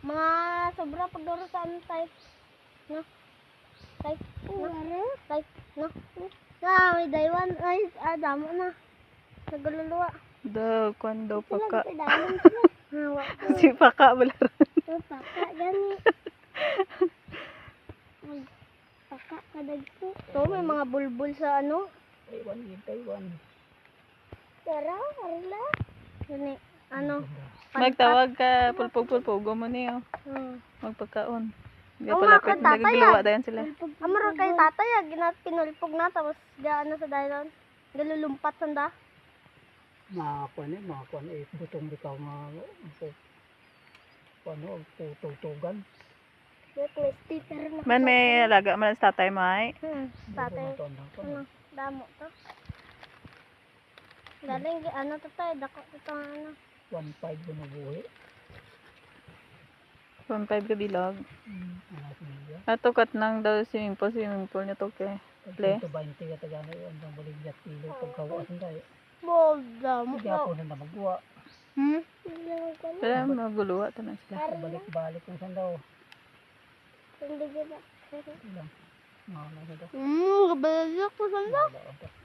Mga sobra pagduro sa ano type. No? Type. No? Type. No? May daywan. Ay, damo na. Nagululuwa. Daw, kwan daw paka. Dalam sila. Hawa. Si paka wala rin. Paka, gani. Paka, kadagpo. So, may mga bulbul sa ano. Taiwan. Tara, arila. Gani, ano. Magtawag ka, pulpog-pulpog mo niyo. Magpagkaon. Hindi palapit, nagagalawa dayan sila. Amaro kay tatay, pinulpog na, tapos gaano sa dayon. Galulumpat sanda. Mga kuan butong bitaw nga tutugan. Crispy, pero Man may alaga man sa tatay may. Tatay, ano, damo to. Galing, ano to tayo, dako ito ano. 1.5 bunubuhi. 1.5 ka bilog. Anak niya. Ato kat nang daw swimming pool niya to kay. Le. Ito 20 ka tagana yun. Ang baligyan kilo pagkawasan tayo. Bold, damo. Kaya po na magwa. Pero maguluwa to na sila. Balik-balik ng sandaw. Hindi ba? Ilang. Mga nasa daw. Kabalagyak ko sanda. Wala.